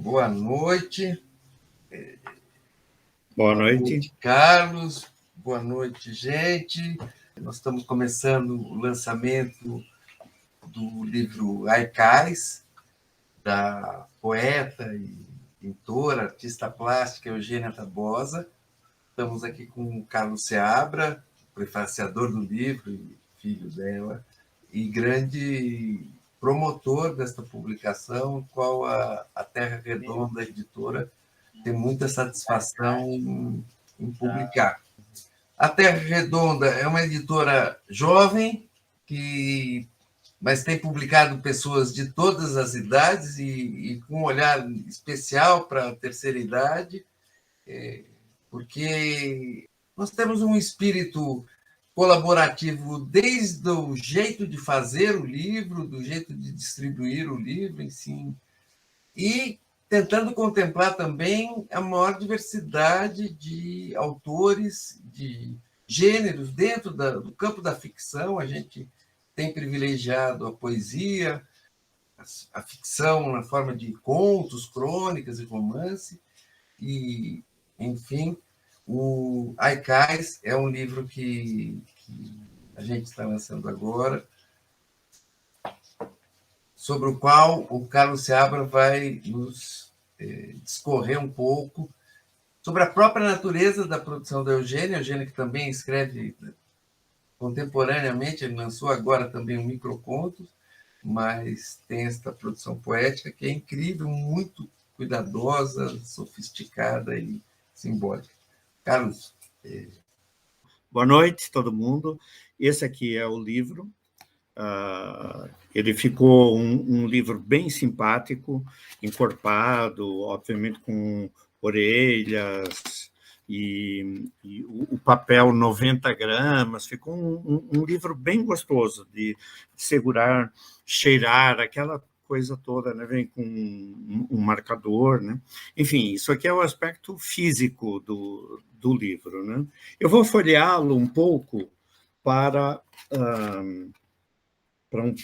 Boa noite. Boa noite, Carlos. Boa noite, gente. Nós estamos começando o lançamento do livro Haikais, da poeta e pintora, artista plástica Eugênia Tabosa. Estamos aqui com o Carlos Seabra, prefaciador do livro e filho dela, e grande promotor desta publicação, qual a Terra Redonda Editora tem muita satisfação em publicar. A Terra Redonda é uma editora jovem, mas tem publicado pessoas de todas as idades e com um olhar especial para a terceira idade, porque nós temos um espírito colaborativo desde o jeito de fazer o livro, do jeito de distribuir o livro, enfim, e tentando contemplar também a maior diversidade de autores, de gêneros dentro do campo da ficção. A gente tem privilegiado a poesia, a ficção na forma de contos, crônicas e romance, e, enfim, o Haikais é um livro que a gente está lançando agora, sobre o qual o Carlos Seabra vai nos discorrer um pouco sobre a própria natureza da produção da Eugênia que também escreve contemporaneamente, ele lançou agora também um microconto, mas tem esta produção poética que é incrível, muito cuidadosa, sofisticada e simbólica. Carlos. Boa noite, todo mundo. Esse aqui é o livro. Ele ficou um livro bem simpático, encorpado, obviamente com orelhas e o papel 90 gramas. Ficou um livro bem gostoso de segurar, cheirar, aquela coisa toda, né? Vem com um marcador, né? Enfim, isso aqui é o aspecto físico do livro, né? Eu vou folheá-lo um pouco para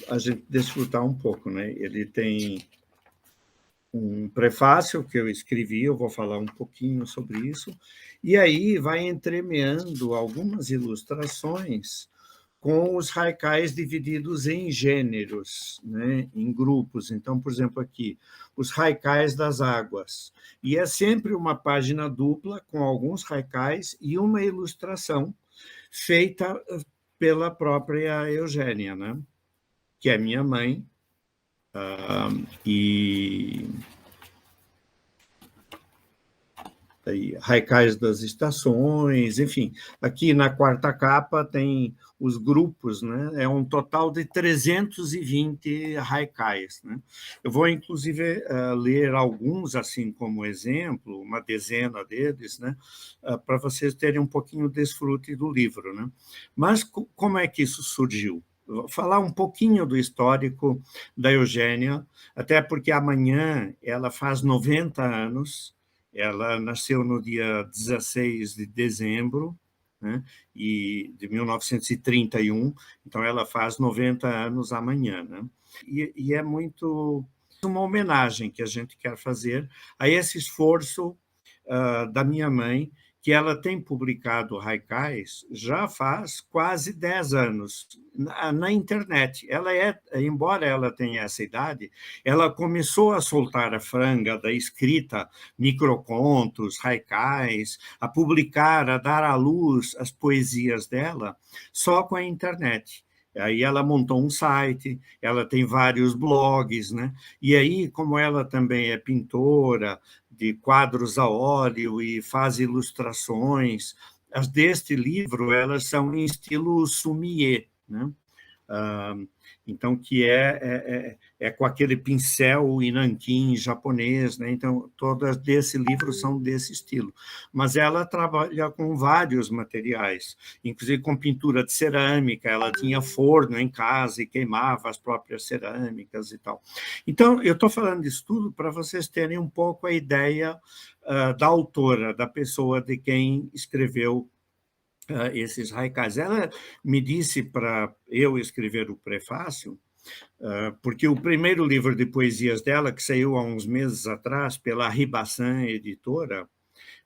a gente desfrutar um pouco, né? Ele tem um prefácio que eu escrevi, eu vou falar um pouquinho sobre isso, e aí vai entremeando algumas ilustrações com os haikais divididos em gêneros, né? Em grupos. Então, por exemplo, aqui, os haikais das águas. E é sempre uma página dupla com alguns haikais e uma ilustração feita pela própria Eugênia, né? Que é minha mãe, e haikais das estações, enfim. Aqui na quarta capa tem os grupos, né? É um total de 320 haikais, né? Eu vou, inclusive, ler alguns, assim como exemplo, uma dezena deles, né? Para vocês terem um pouquinho de desfrute do livro, né? Mas como é que isso surgiu? Vou falar um pouquinho do histórico da Eugênia, até porque amanhã ela faz 90 anos, ela nasceu no dia 16 de dezembro, né, de 1931, então ela faz 90 anos amanhã, né? E é muito uma homenagem que a gente quer fazer a esse esforço da minha mãe, que ela tem publicado haikais já faz quase 10 anos na internet. Ela embora ela tenha essa idade, ela começou a soltar a franga da escrita, microcontos, haikais, a publicar, a dar à luz as poesias dela, só com a internet. Aí ela montou um site, ela tem vários blogs, né? E aí, como ela também é pintora, de quadros a óleo e faz ilustrações. As deste livro, elas são em estilo sumiê, né? Então, que é com aquele pincel e nanquim japonês, né? Então, todas desse livro são desse estilo. Mas ela trabalha com vários materiais, inclusive com pintura de cerâmica, ela tinha forno em casa e queimava as próprias cerâmicas e tal. Então, eu estou falando disso tudo para vocês terem um pouco a ideia da autora, da pessoa de quem escreveu esses haikais. Ela me disse para eu escrever o prefácio porque o primeiro livro de poesias dela, que saiu há uns meses atrás pela Ribassan Editora,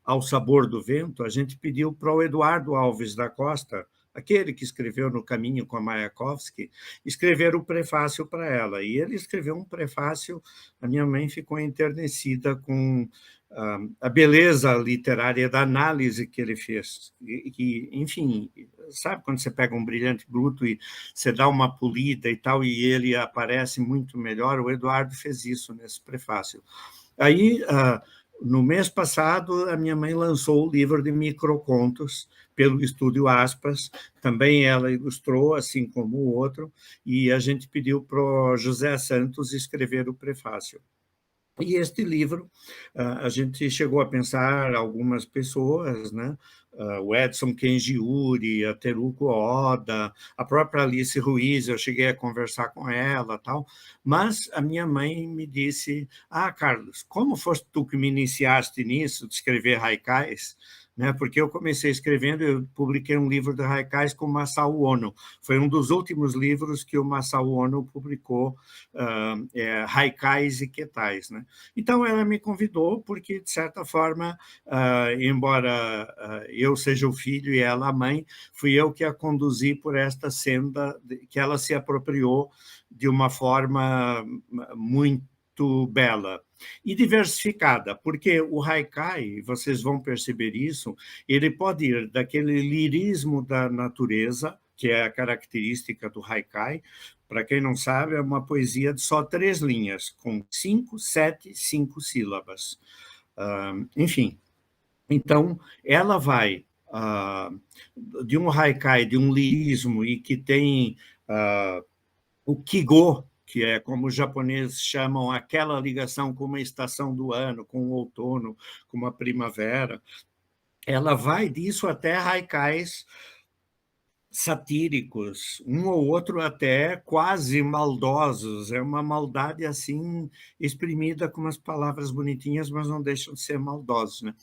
Ao Sabor do Vento, a gente pediu para o Eduardo Alves da Costa, aquele que escreveu No Caminho com a Mayakovsky, escrever o prefácio para ela. E ele escreveu um prefácio, a minha mãe ficou enternecida com a beleza literária da análise que ele fez. E, enfim, sabe quando você pega um brilhante bruto e você dá uma polida e tal, e ele aparece muito melhor? O Eduardo fez isso nesse prefácio. Aí, no mês passado, a minha mãe lançou o livro de microcontos pelo Estúdio Aspas, também ela ilustrou, assim como o outro, e a gente pediu para o José Santos escrever o prefácio. E este livro, a gente chegou a pensar algumas pessoas, né? O Edson Kenjiuri, a Teruko Oda, a própria Alice Ruiz, eu cheguei a conversar com ela, tal, mas a minha mãe me disse: Carlos, como foste tu que me iniciaste nisso, de escrever haikais? Né? Porque eu comecei escrevendo, eu publiquei um livro de haikais com Masao Ono. Foi um dos últimos livros que o Masao Ono publicou, haikais e ketais, né? Então, ela me convidou porque, de certa forma, embora eu seja o filho e ela a mãe, fui eu que a conduzi por esta senda que ela se apropriou de uma forma muito bela e diversificada, porque o haikai, vocês vão perceber isso, ele pode ir daquele lirismo da natureza, que é a característica do haikai. Para quem não sabe, é uma poesia de só 3 linhas, com 5, 7, 5 sílabas. Enfim, então, ela vai de um haikai, de um lirismo, e que tem o kigo, que é como os japoneses chamam aquela ligação com uma estação do ano, com o outono, com a primavera. Ela vai disso até haikais satíricos, um ou outro até quase maldosos. É uma maldade assim exprimida com umas palavras bonitinhas, mas não deixam de ser maldosos, né?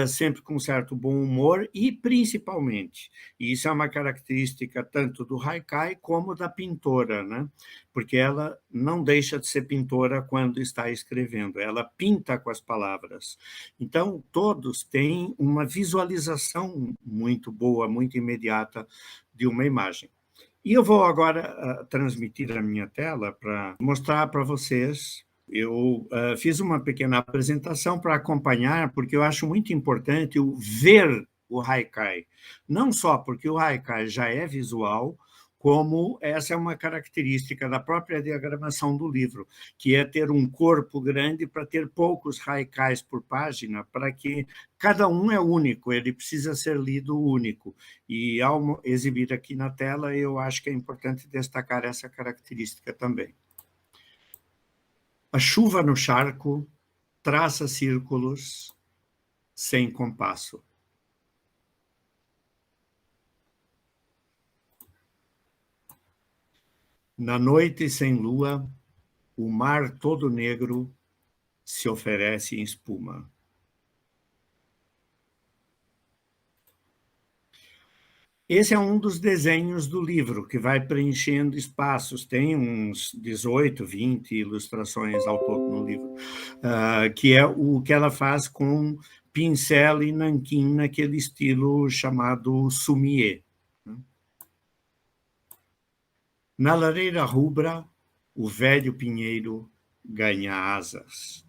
Sempre com certo bom humor e principalmente, e isso é uma característica tanto do haikai como da pintora, né? Porque ela não deixa de ser pintora quando está escrevendo, ela pinta com as palavras. Então, todos têm uma visualização muito boa, muito imediata de uma imagem. E eu vou agora transmitir a minha tela para mostrar para vocês. Eu fiz uma pequena apresentação para acompanhar, porque eu acho muito importante o ver o haikai. Não só porque o haikai já é visual, como essa é uma característica da própria diagramação do livro, que é ter um corpo grande para ter poucos haikais por página, para que cada um é único, ele precisa ser lido único. E ao exibir aqui na tela, eu acho que é importante destacar essa característica também. A chuva no charco traça círculos sem compasso. Na noite sem lua, o mar todo negro se oferece em espuma. Esse é um dos desenhos do livro, que vai preenchendo espaços. Tem uns 18, 20 ilustrações ao todo no livro, que é o que ela faz com pincel e nanquim, naquele estilo chamado sumiê. Na lareira rubra, o velho pinheiro ganha asas.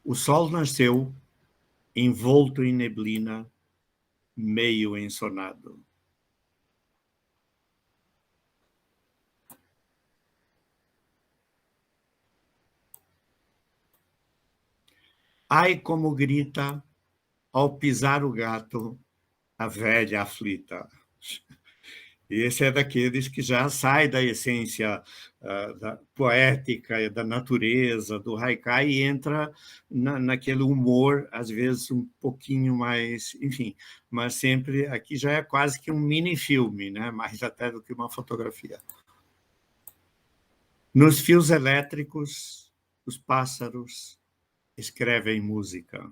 O sol nasceu, envolto em neblina, meio ensonado. Ai, como grita, ao pisar o gato, a velha aflita. Esse é daqueles que já sai da essência da poética, da natureza, do haikai, e entra naquele humor, às vezes um pouquinho mais, enfim, mas sempre aqui já é quase que um mini-filme, né? Mais até do que uma fotografia. Nos fios elétricos, os pássaros escrevem música.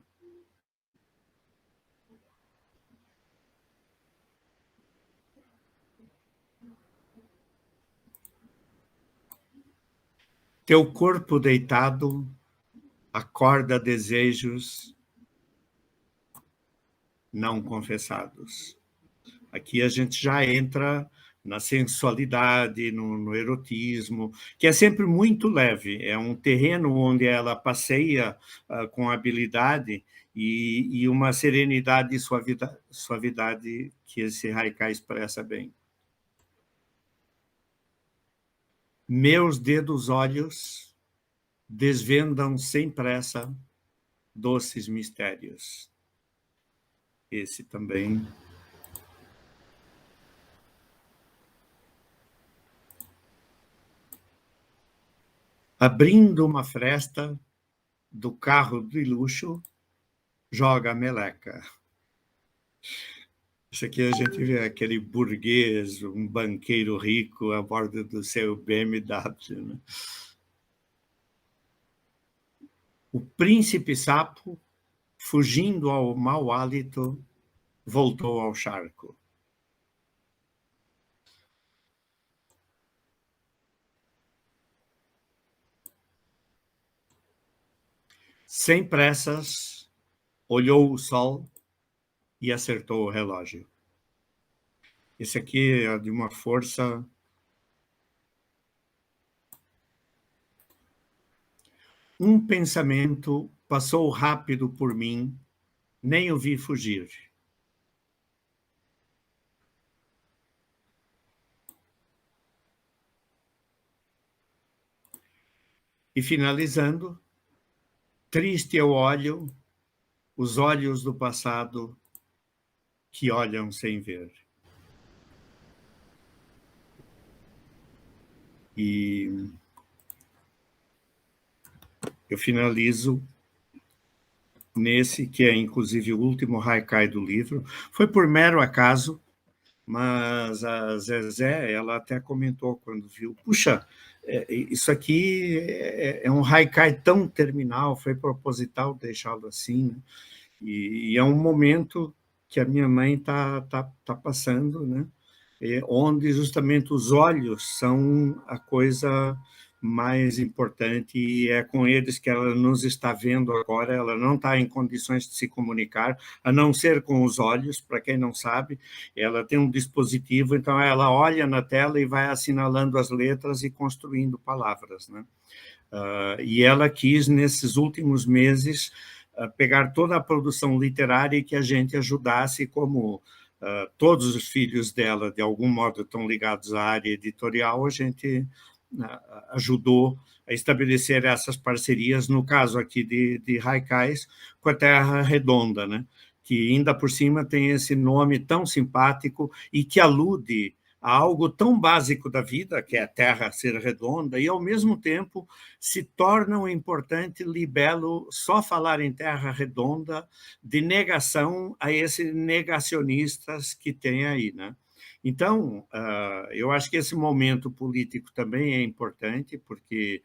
Teu corpo deitado acorda desejos não confessados. Aqui a gente já entra na sensualidade, no erotismo, que é sempre muito leve. É um terreno onde ela passeia com habilidade e uma serenidade e suavidade que esse haikai expressa bem. Meus dedos olhos desvendam sem pressa doces mistérios. Esse também. Abrindo uma fresta do carro de luxo, joga a meleca. Isso aqui a gente vê aquele burguês, um banqueiro rico a bordo do seu BMW. Né? O príncipe sapo, fugindo ao mau hálito, voltou ao charco. Sem pressas, olhou o sol e acertou o relógio. Esse aqui é de uma força. Um pensamento passou rápido por mim, nem o vi fugir. E finalizando, triste eu olho os olhos do passado que olham sem ver. E eu finalizo nesse, que é inclusive o último haikai do livro. Foi por mero acaso, mas a Zezé, ela até comentou quando viu, puxa, isso aqui é um haikai tão terminal, foi proposital deixá-lo assim, né? E é um momento que a minha mãe tá passando, né? Onde justamente os olhos são a coisa mais importante e é com eles que ela nos está vendo agora. Ela não está em condições de se comunicar, a não ser com os olhos. Para quem não sabe, ela tem um dispositivo, então ela olha na tela e vai assinalando as letras e construindo palavras, né? E ela quis, nesses últimos meses, pegar toda a produção literária e que a gente ajudasse, como todos os filhos dela, de algum modo, estão ligados à área editorial, a gente ajudou a estabelecer essas parcerias, no caso aqui de haikais, com a Terra Redonda, né? Que ainda por cima tem esse nome tão simpático e que alude a algo tão básico da vida, que é a Terra ser redonda, e ao mesmo tempo se torna um importante libelo só falar em Terra redonda, de negação a esses negacionistas que tem aí, né? Então, eu acho que esse momento político também é importante, porque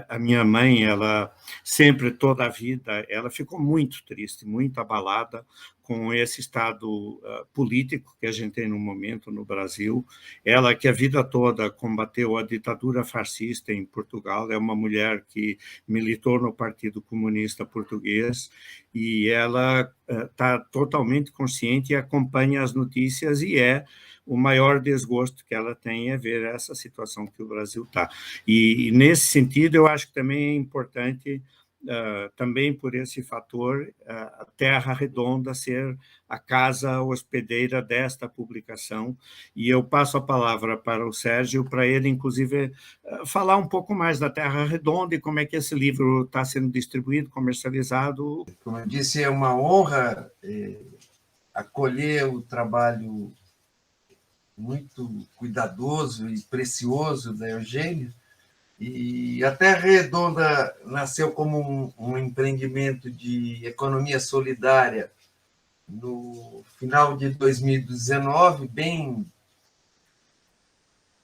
a minha mãe, ela sempre, toda a vida, ela ficou muito triste, muito abalada com esse estado político que a gente tem no momento no Brasil. Ela, que a vida toda combateu a ditadura fascista em Portugal, é uma mulher que militou no Partido Comunista Português e ela está totalmente consciente e acompanha as notícias e o maior desgosto que ela tem é ver essa situação que o Brasil está. E, nesse sentido, eu acho que também é importante, também por esse fator, a Terra Redonda ser a casa hospedeira desta publicação. E eu passo a palavra para o Sérgio, para ele, inclusive, falar um pouco mais da Terra Redonda e como é que esse livro está sendo distribuído, comercializado. Como eu disse, é uma honra acolher o trabalho muito cuidadoso e precioso da Eugênia. E a Terra Redonda nasceu como um empreendimento de economia solidária no final de 2019, bem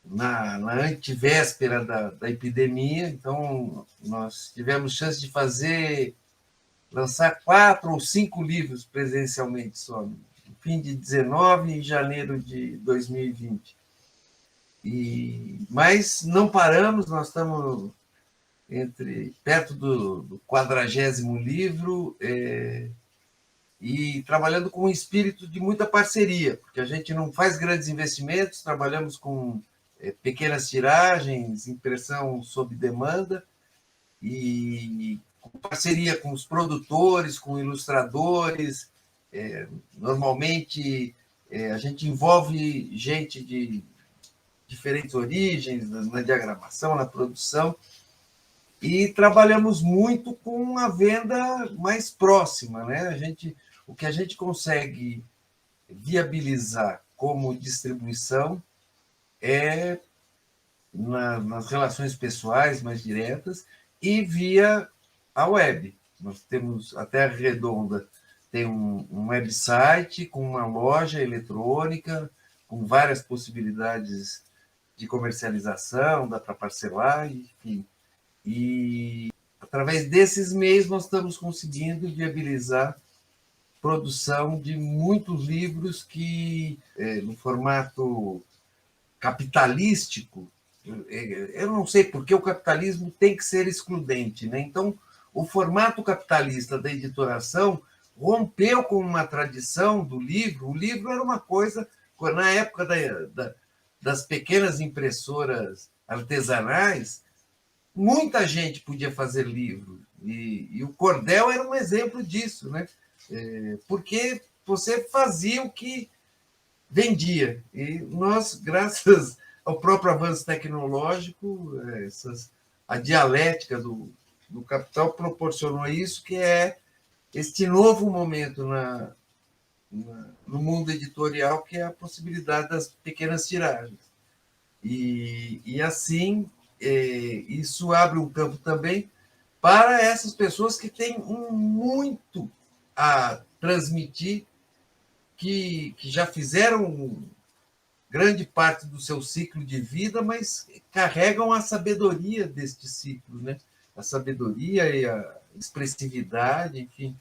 na antivéspera da epidemia. Então, nós tivemos chance de lançar 4 ou 5 livros presencialmente só, no fim de 19 e janeiro de 2020. Mas não paramos, nós estamos perto do 40º livro, e trabalhando com um espírito de muita parceria, porque a gente não faz grandes investimentos, trabalhamos com pequenas tiragens, impressão sob demanda, e com parceria com os produtores, com ilustradores. Normalmente, a gente envolve gente de diferentes origens, na diagramação, na produção, e trabalhamos muito com a venda mais próxima, né? O que a gente consegue viabilizar como distribuição é nas relações pessoais mais diretas e via a web. Nós temos a Terra Redonda, tem um website com uma loja eletrônica, com várias possibilidades de comercialização, dá para parcelar, enfim. E através desses meios nós estamos conseguindo viabilizar produção de muitos livros que, no formato capitalístico, eu não sei porque o capitalismo tem que ser excludente, né? Então, o formato capitalista da editoração rompeu com uma tradição do livro. O livro era uma coisa, na época das pequenas impressoras artesanais, muita gente podia fazer livro, e o cordel era um exemplo disso, né? Porque você fazia o que vendia. E nós, graças ao próprio avanço tecnológico, a dialética do capital proporcionou isso, que é este novo momento no mundo editorial, que é a possibilidade das pequenas tiragens. E assim, isso abre um campo também para essas pessoas que têm muito a transmitir, que já fizeram grande parte do seu ciclo de vida, mas carregam a sabedoria deste ciclo, né? A sabedoria e a expressividade, enfim.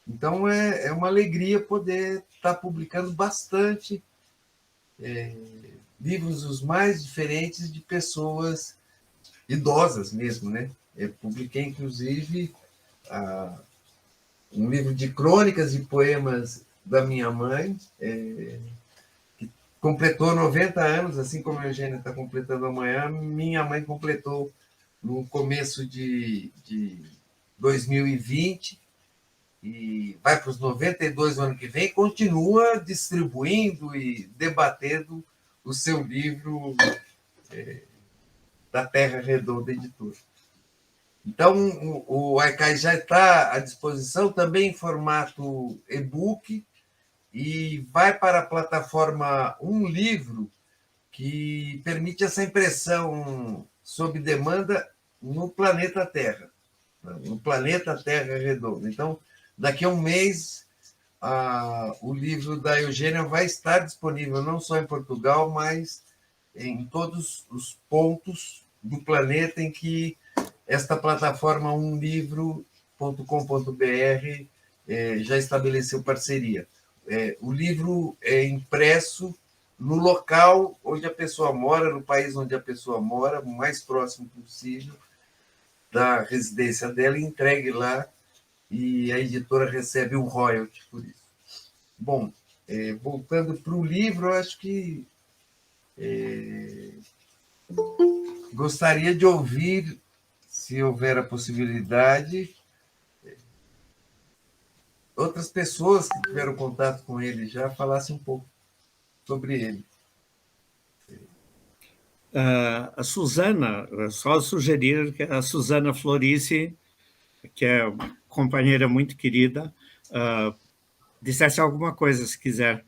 Então, é uma alegria poder estar publicando bastante livros os mais diferentes de pessoas idosas mesmo, né? Eu publiquei, inclusive, um livro de crônicas e poemas da minha mãe, que completou 90 anos, assim como a Eugênia está completando amanhã. Minha mãe completou no começo de 2020, e vai para os 92 no ano que vem, e continua distribuindo e debatendo o seu livro da Terra Redonda Editora. Então, o Haikai já está à disposição, também em formato e-book, e vai para a plataforma Um Livro, que permite essa impressão sob demanda no planeta Terra, no planeta Terra Redonda. Então, daqui a um mês, o livro da Eugênia vai estar disponível não só em Portugal, mas em todos os pontos do planeta em que esta plataforma umlivro.com.br já estabeleceu parceria. O livro é impresso no local onde a pessoa mora, no país onde a pessoa mora, o mais próximo possível da residência dela, e entregue lá, e a editora recebe um royalty por isso. Bom, voltando para o livro, eu acho que gostaria de ouvir, se houver a possibilidade, outras pessoas que tiveram contato com ele já falassem um pouco sobre ele. A Susana, só sugerir que a Susana Florice, que é uma companheira muito querida, dissesse alguma coisa, se quiser.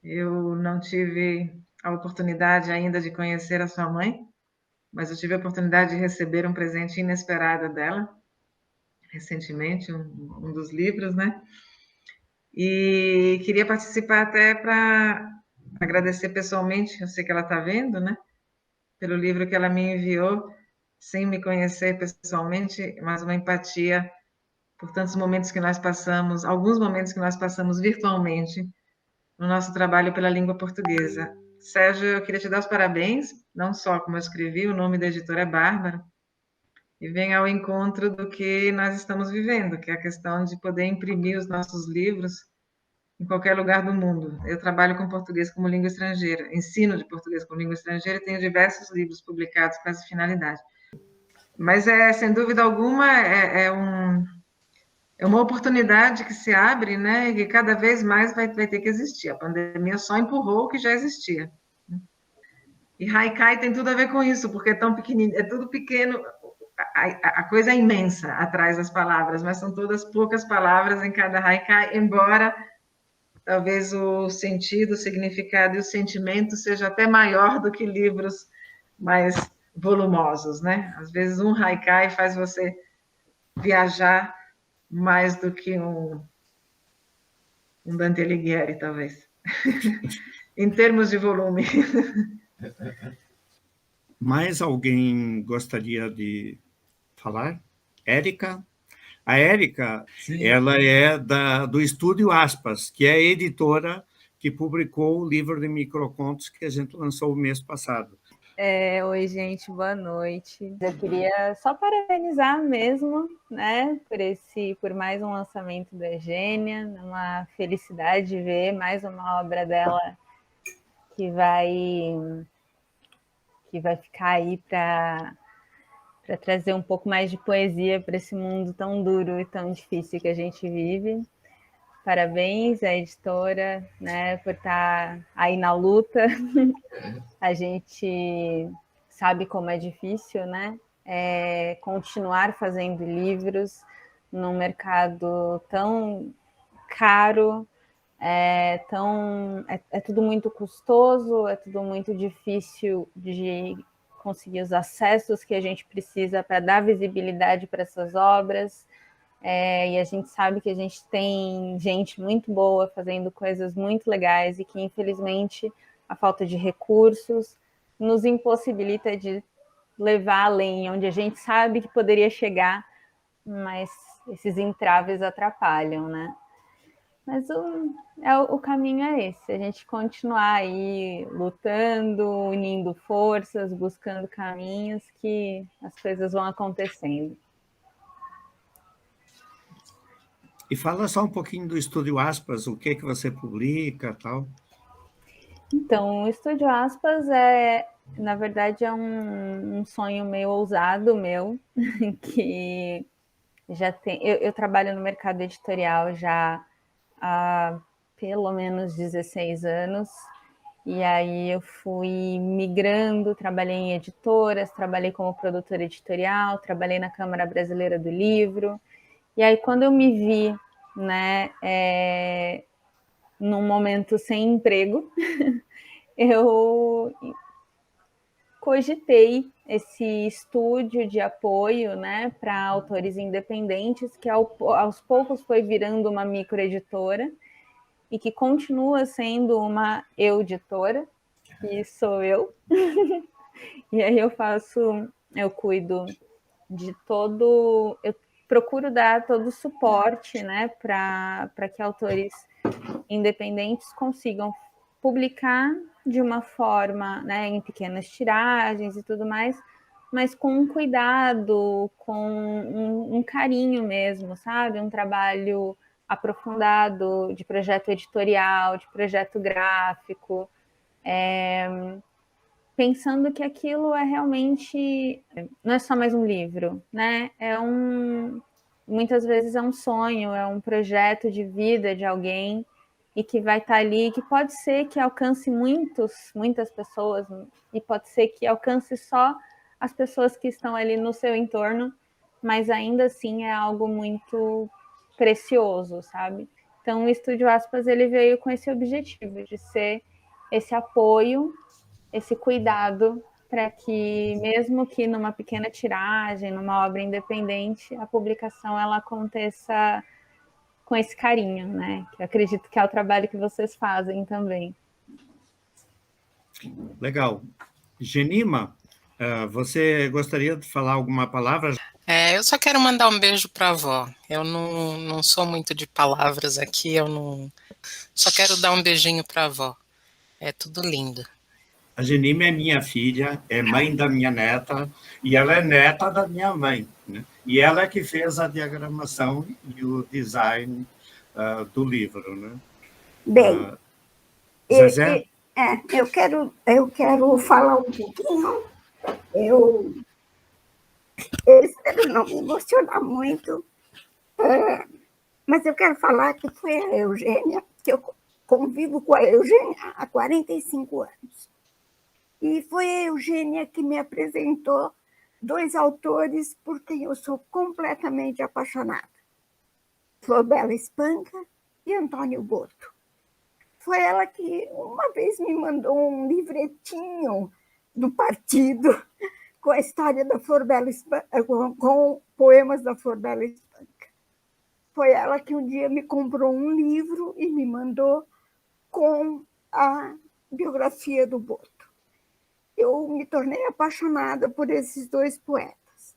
Eu não tive a oportunidade ainda de conhecer a sua mãe, mas eu tive a oportunidade de receber um presente inesperado dela, recentemente, um dos livros, né? E queria participar até para agradecer pessoalmente, eu sei que ela está vendo, né? Pelo livro que ela me enviou, sem me conhecer pessoalmente, mas uma empatia por tantos momentos que nós passamos, alguns momentos que nós passamos virtualmente no nosso trabalho pela língua portuguesa. Sérgio, eu queria te dar os parabéns, não só como eu escrevi, o nome da editora é Bárbara, e vem ao encontro do que nós estamos vivendo, que é a questão de poder imprimir os nossos livros em qualquer lugar do mundo. Eu trabalho com português como língua estrangeira, ensino de português como língua estrangeira e tenho diversos livros publicados com essa finalidade. Mas, sem dúvida alguma, é uma oportunidade que se abre, né, e que cada vez mais vai ter que existir. A pandemia só empurrou o que já existia. E haikai tem tudo a ver com isso, porque é tão pequenininho, é tudo pequeno, a coisa é imensa atrás das palavras, mas são todas poucas palavras em cada haikai, embora talvez o sentido, o significado e o sentimento seja até maior do que livros mais volumosos, né? Às vezes um haikai faz você viajar mais do que um Dante Alighieri, talvez, em termos de volume. Mais alguém gostaria de falar? Érica? A Érica, ela é do Estúdio Aspas, que é a editora que publicou o livro de microcontos que a gente lançou o mês passado. Oi, gente, boa noite. Eu queria só parabenizar mesmo, né, por mais um lançamento da Eugênia, uma felicidade de ver mais uma obra dela que vai ficar aí para trazer um pouco mais de poesia para esse mundo tão duro e tão difícil que a gente vive. Parabéns à editora, né, por estar aí na luta. A gente sabe como é difícil, né? Continuar fazendo livros num mercado tão caro, é tudo muito custoso, é tudo muito difícil de conseguir os acessos que a gente precisa para dar visibilidade para essas obras. E a gente sabe que a gente tem gente muito boa fazendo coisas muito legais e que, infelizmente, a falta de recursos nos impossibilita de levar além, onde a gente sabe que poderia chegar, mas esses entraves atrapalham, né? Mas o caminho é esse, a gente continuar aí lutando, unindo forças, buscando caminhos, que as coisas vão acontecendo. E fala só um pouquinho do Estúdio Aspas, o que você publica, tal. Então, o Estúdio Aspas na verdade, é um sonho meio ousado meu, que já tem. Eu trabalho no mercado editorial já há pelo menos 16 anos, e aí eu fui migrando, trabalhei em editoras, trabalhei como produtora editorial, trabalhei na Câmara Brasileira do Livro, e aí quando eu me vi, né, num momento sem emprego, eu cogitei esse estúdio de apoio, né, para autores independentes, que aos poucos foi virando uma microeditora e que continua sendo uma editora, que sou eu. E aí eu cuido de todo, eu procuro dar todo o suporte, né, para que autores independentes consigam publicar de uma forma, né, em pequenas tiragens e tudo mais, mas com um cuidado, com um carinho mesmo, sabe? Um trabalho aprofundado de projeto editorial, de projeto gráfico, pensando que aquilo é realmente, não é só mais um livro, né? Muitas vezes é um sonho, é um projeto de vida de alguém e que vai estar ali, que pode ser que alcance muitas pessoas, e pode ser que alcance só as pessoas que estão ali no seu entorno, mas ainda assim é algo muito precioso, sabe? Então o Estúdio Aspas, ele veio com esse objetivo de ser esse apoio, esse cuidado, para que, mesmo que numa pequena tiragem, numa obra independente, a publicação ela aconteça com esse carinho, né? Que eu acredito que é o trabalho que vocês fazem também. Legal. Genima, você gostaria de falar alguma palavra? Eu só quero mandar um beijo para a avó. Eu não sou muito de palavras aqui, só quero dar um beijinho para a avó. É tudo lindo. A Genime é minha filha, é mãe da minha neta, e ela é neta da minha mãe, né? E ela é que fez a diagramação e o design do livro, né? Bem, Zezé? eu quero falar um pouquinho. Eu espero não me emocionar muito, mas eu quero falar que foi a Eugênia, que eu convivo com a Eugênia há 45 anos. E foi a Eugênia que me apresentou dois autores por quem eu sou completamente apaixonada. Flor Bela Espanca e Antônio Boto. Foi ela que uma vez me mandou um livretinho do partido com a história da Flor Bela Espanca, com poemas da Flor Bela Espanca. Foi ela que um dia me comprou um livro e me mandou com a biografia do Boto. Eu me tornei apaixonada por esses dois poetas.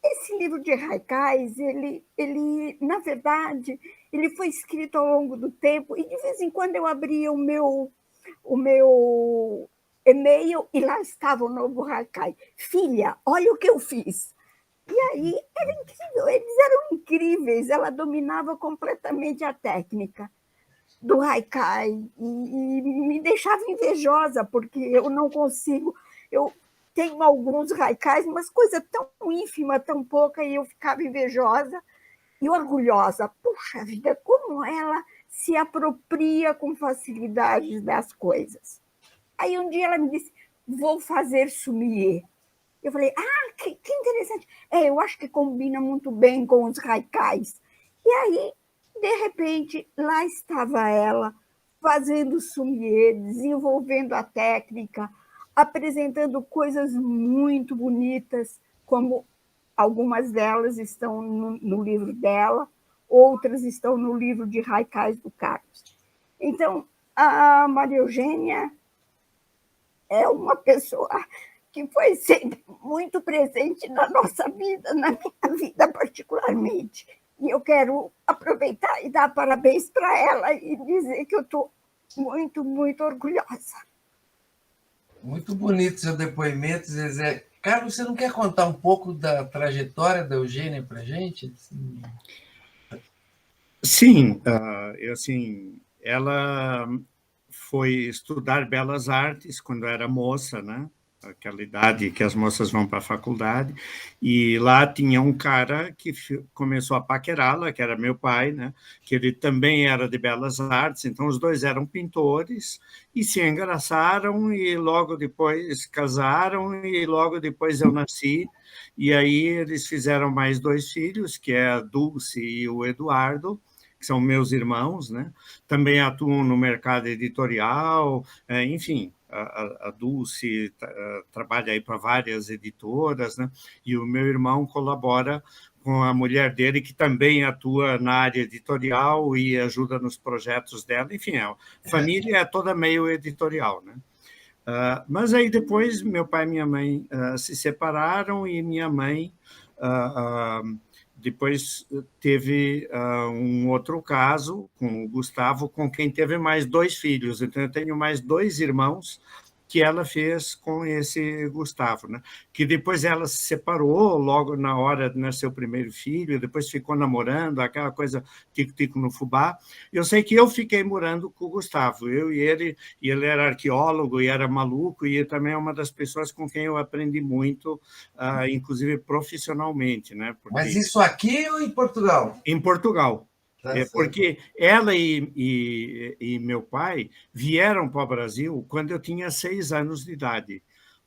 Esse livro de Haikais, ele, na verdade, ele foi escrito ao longo do tempo e de vez em quando eu abria o meu e-mail e lá estava o novo Haikai. Filha, olha o que eu fiz. E aí era incrível, eles eram incríveis, ela dominava completamente a técnica do Haikai e me deixava invejosa, porque eu não consigo. Eu tenho alguns Haikais, mas coisa tão ínfima, tão pouca, e eu ficava invejosa e orgulhosa. Puxa vida, como ela se apropria com facilidade das coisas. Aí um dia ela me disse, vou fazer sommelier. Eu falei, que interessante. Eu acho que combina muito bem com os Haikais. E aí, de repente, lá estava ela, fazendo sommelier, desenvolvendo a técnica, apresentando coisas muito bonitas, como algumas delas estão no livro dela, outras estão no livro de Haikais do Carlos. Então, a Maria Eugênia é uma pessoa que foi sempre muito presente na nossa vida, na minha vida particularmente. E eu quero aproveitar e dar parabéns para ela e dizer que eu estou muito, muito orgulhosa. Muito bonito seu depoimento, Zezé. Carlos, você não quer contar um pouco da trajetória da Eugênia para a gente? Sim, ela foi estudar Belas Artes quando era moça, né? Aquela idade que as moças vão para a faculdade, e lá tinha um cara que começou a paquerá-la, que era meu pai, né? Que ele também era de Belas Artes, então os dois eram pintores, e se engraçaram, e logo depois casaram, e logo depois eu nasci, e aí eles fizeram mais dois filhos, que é a Dulce e o Eduardo, que são meus irmãos, né? Também atuam no mercado editorial, enfim, a Dulce trabalha aí para várias editoras, né? E o meu irmão colabora com a mulher dele, que também atua na área editorial e ajuda nos projetos dela. Enfim, a família é toda meio editorial, né? Mas aí depois meu pai e minha mãe se separaram e minha mãe depois teve um outro caso com o Gustavo, com quem teve mais dois filhos. Então, eu tenho mais dois irmãos que ela fez com esse Gustavo, né? Que depois ela se separou logo na hora de nascer o primeiro filho, depois ficou namorando, aquela coisa tico-tico no fubá. Eu sei que eu fiquei morando com o Gustavo, eu e ele era arqueólogo e era maluco, e também é uma das pessoas com quem eu aprendi muito, inclusive profissionalmente, né? Porque... Mas isso aqui ou em Portugal? Em Portugal. Porque ela e meu pai vieram para o Brasil quando eu tinha 6 anos de idade,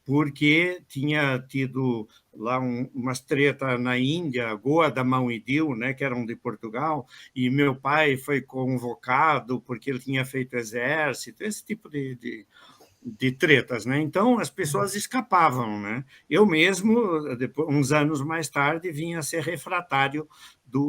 porque tinha tido lá umas tretas na Índia, Goa da Mão e Dil, né, que eram de Portugal, e meu pai foi convocado porque ele tinha feito exército, esse tipo de tretas, né? Então as pessoas escapavam, né? Eu mesmo, depois, uns anos mais tarde, vim a ser refratário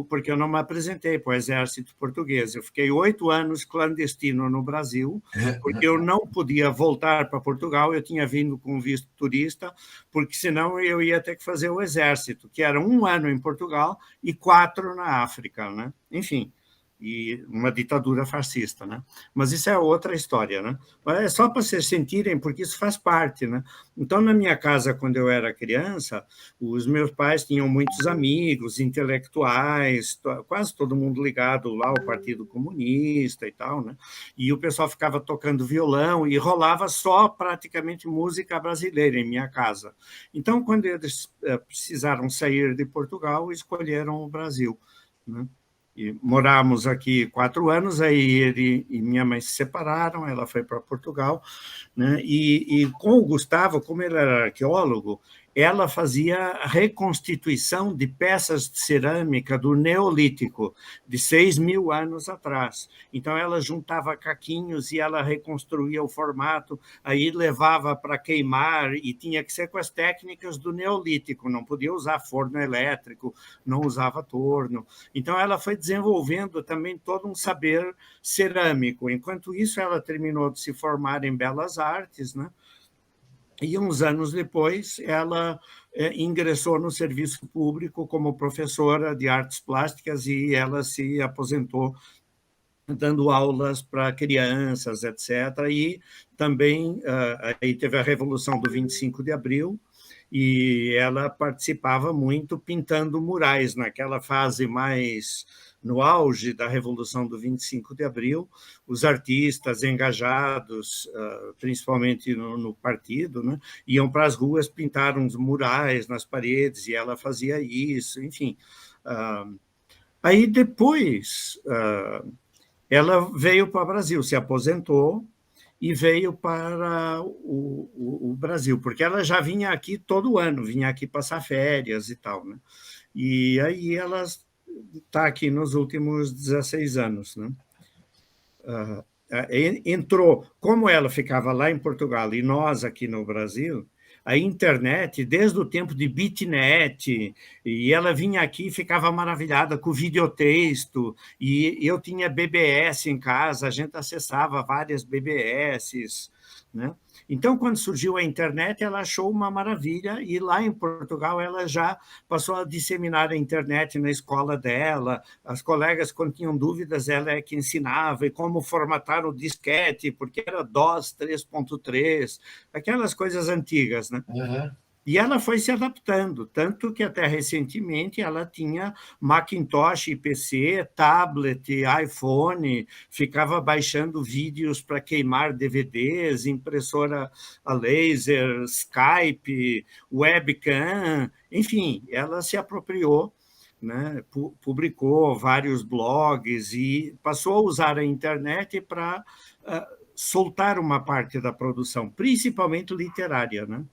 porque eu não me apresentei para o exército português. Eu fiquei 8 anos clandestino no Brasil, porque eu não podia voltar para Portugal, eu tinha vindo com visto turista, porque senão eu ia ter que fazer o exército, que era 1 ano em Portugal e 4 na África, né? Enfim, e uma ditadura fascista, né? Mas isso é outra história, né? Mas é só para vocês sentirem, porque isso faz parte, né? Então, na minha casa, quando eu era criança, os meus pais tinham muitos amigos, intelectuais, quase todo mundo ligado lá ao Partido Comunista e tal, né? E o pessoal ficava tocando violão e rolava só praticamente música brasileira em minha casa. Então, quando eles precisaram sair de Portugal, escolheram o Brasil, né? E moramos aqui 4 anos, aí ele e minha mãe se separaram, ela foi para Portugal, né? E com o Gustavo, como ele era arqueólogo, ela fazia a reconstituição de peças de cerâmica do Neolítico, de 6.000 anos atrás. Então, ela juntava caquinhos e ela reconstruía o formato, aí levava para queimar, e tinha que ser com as técnicas do Neolítico, não podia usar forno elétrico, não usava torno. Então, ela foi desenvolvendo também todo um saber cerâmico. Enquanto isso, ela terminou de se formar em Belas Artes, né? E uns anos depois, ela ingressou no serviço público como professora de artes plásticas e ela se aposentou dando aulas para crianças, etc. E também aí teve a Revolução do 25 de Abril, e ela participava muito pintando murais, naquela fase mais no auge da Revolução do 25 de Abril, os artistas engajados, principalmente no partido, né, iam para as ruas pintar uns murais nas paredes, e ela fazia isso, enfim. Aí depois ela veio para o Brasil, se aposentou e veio para o Brasil, porque ela já vinha aqui todo ano, vinha aqui passar férias e tal, né? E aí ela está aqui nos últimos 16 anos, né? Entrou, como ela ficava lá em Portugal e nós aqui no Brasil, a internet, desde o tempo de Bitnet, e ela vinha aqui e ficava maravilhada com o videotexto, e eu tinha BBS em casa, a gente acessava várias BBS, né? Então, quando surgiu a internet, ela achou uma maravilha, e lá em Portugal ela já passou a disseminar a internet na escola dela. As colegas, quando tinham dúvidas, ela é que ensinava, e como formatar o disquete, porque era DOS 3.3, aquelas coisas antigas, né? Uhum. E ela foi se adaptando, tanto que até recentemente ela tinha Macintosh e PC, tablet, iPhone, ficava baixando vídeos para queimar DVDs, impressora a laser, Skype, webcam, enfim, ela se apropriou, né? Publicou vários blogs e passou a usar a internet para soltar uma parte da produção, principalmente literária, né?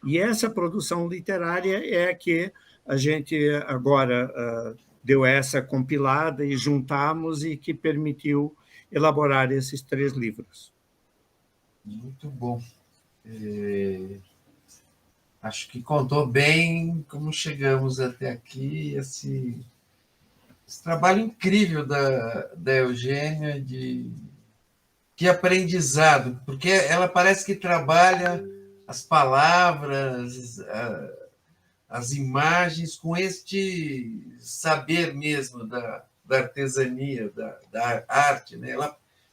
E essa produção literária é que a gente agora deu essa compilada e juntamos, e que permitiu elaborar esses 3 livros. Muito bom. Acho que contou bem como chegamos até aqui, esse trabalho incrível da Eugênia, que aprendizado, porque ela parece que trabalha as palavras, as imagens, com este saber mesmo da artesania, da arte, né?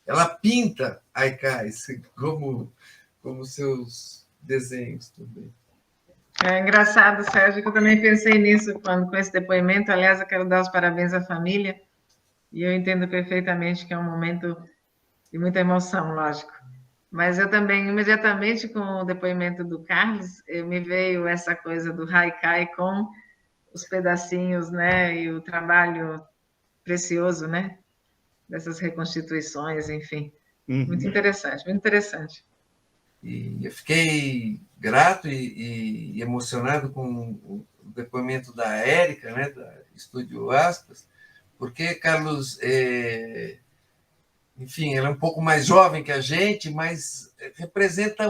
Ela pinta haikais como seus desenhos também. É engraçado, Sérgio, que eu também pensei nisso com esse depoimento. Aliás, eu quero dar os parabéns à família, e eu entendo perfeitamente que é um momento de muita emoção, lógico. Mas eu também, imediatamente com o depoimento do Carlos, me veio essa coisa do haikai com os pedacinhos, né, e o trabalho precioso, né, dessas reconstituições, enfim. Muito interessante, muito interessante. E eu fiquei grato e emocionado com o depoimento da Érica, né, da Estúdio Aspas, porque, Carlos, enfim, ela é um pouco mais jovem que a gente, mas representa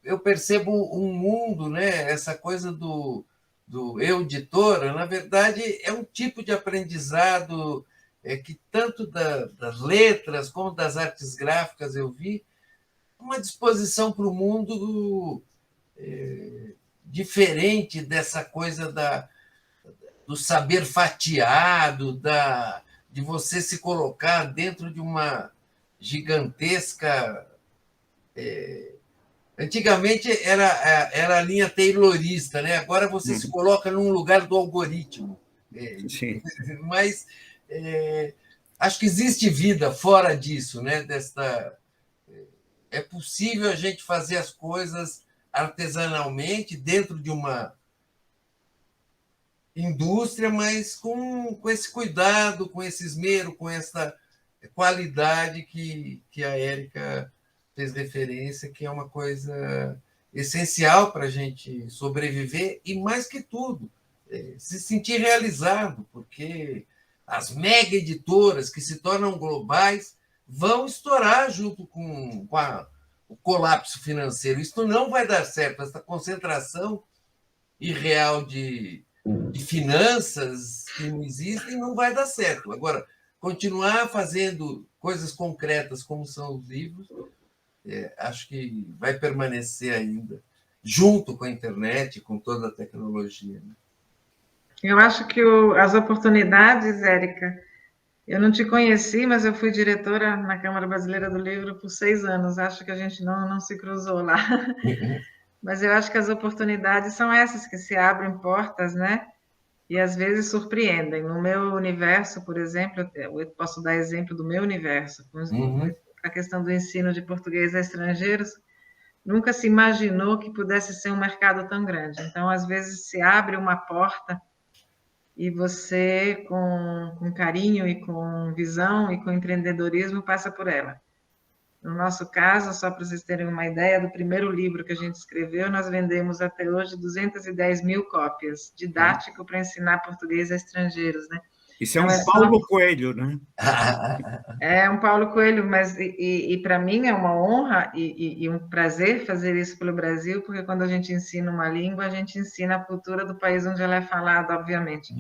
eu percebo um mundo, né? Essa coisa do eu editora, na verdade, é um tipo de aprendizado que tanto das letras como das artes gráficas eu vi uma disposição para o mundo diferente dessa coisa do saber fatiado, de você se colocar dentro de uma gigantesca... Antigamente era a linha taylorista, né? Agora você se coloca num lugar do algoritmo. Sim. Mas acho que existe vida fora disso, né? É possível a gente fazer as coisas artesanalmente dentro de uma indústria, mas com esse cuidado, com esse esmero, com essa qualidade que a Érica fez referência, que é uma coisa essencial para a gente sobreviver e, mais que tudo, se sentir realizado, porque as mega editoras que se tornam globais vão estourar junto com o colapso financeiro. Isso não vai dar certo, essa concentração irreal de finanças que não existem não vai dar certo. Agora, continuar fazendo coisas concretas como são os livros, acho que vai permanecer ainda, junto com a internet, com toda a tecnologia. Né? Eu acho que as oportunidades, Érica, eu não te conheci, mas eu fui diretora na Câmara Brasileira do Livro por 6 anos. Acho que a gente não se cruzou lá. Mas eu acho que as oportunidades são essas que se abrem portas, né? E às vezes surpreendem. No meu universo, por exemplo, eu posso dar exemplo do meu universo, a questão do ensino de português a estrangeiros, nunca se imaginou que pudesse ser um mercado tão grande. Então, às vezes, se abre uma porta e você, com carinho e com visão e com empreendedorismo, passa por ela. No nosso caso, só para vocês terem uma ideia, do primeiro livro que a gente escreveu, nós vendemos até hoje 210 mil cópias, didático para ensinar português a estrangeiros, né? Isso é um Paulo Coelho, né? É um Paulo Coelho, mas para mim é uma honra e um prazer fazer isso pelo Brasil, porque quando a gente ensina uma língua, a gente ensina a cultura do país onde ela é falada, obviamente.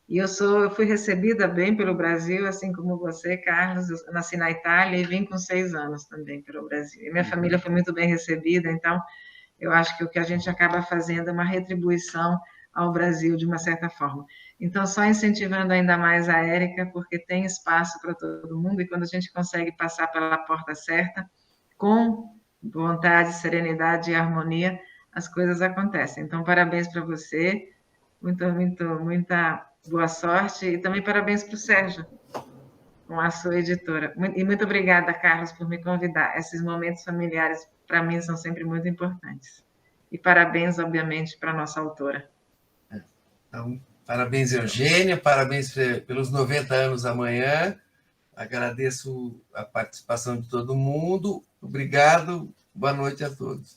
E eu fui recebida bem pelo Brasil, assim como você, Carlos. Eu nasci na Itália e vim com 6 anos também pelo Brasil. E minha família foi muito bem recebida, então eu acho que o que a gente acaba fazendo é uma retribuição ao Brasil, de uma certa forma. Então, só incentivando ainda mais a Érica, porque tem espaço para todo mundo, e quando a gente consegue passar pela porta certa, com vontade, serenidade e harmonia, as coisas acontecem. Então, parabéns para você, muita boa sorte, e também parabéns para o Sérgio, com a sua editora. E muito obrigada, Carlos, por me convidar. Esses momentos familiares, para mim, são sempre muito importantes. E parabéns, obviamente, para a nossa autora. Então, parabéns, Eugênia, parabéns pelos 90 anos amanhã. Agradeço a participação de todo mundo. Obrigado, boa noite a todos.